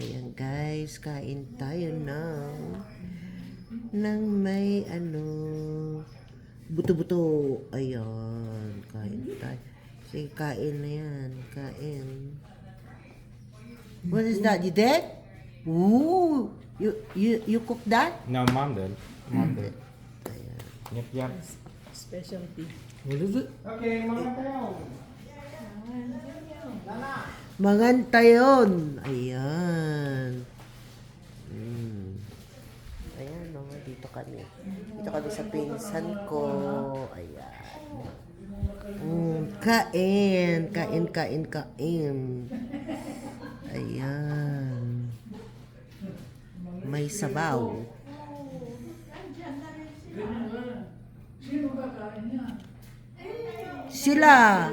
Ayan guys, kain tayo ng may buto-buto. Ayan, kain tayo. Sige, kain na yan. Kain. What is that? You did? Ooh! You cook that? No, Mom did. Mom did. Ayan. Yep. Specialty. What is it? Okay, mga tayo. Mangantayon. Ayan. Ayan, dito kami. Dito kami sa pinsan ko. Ayan. Kain. Ayan. May sabaw. Sila.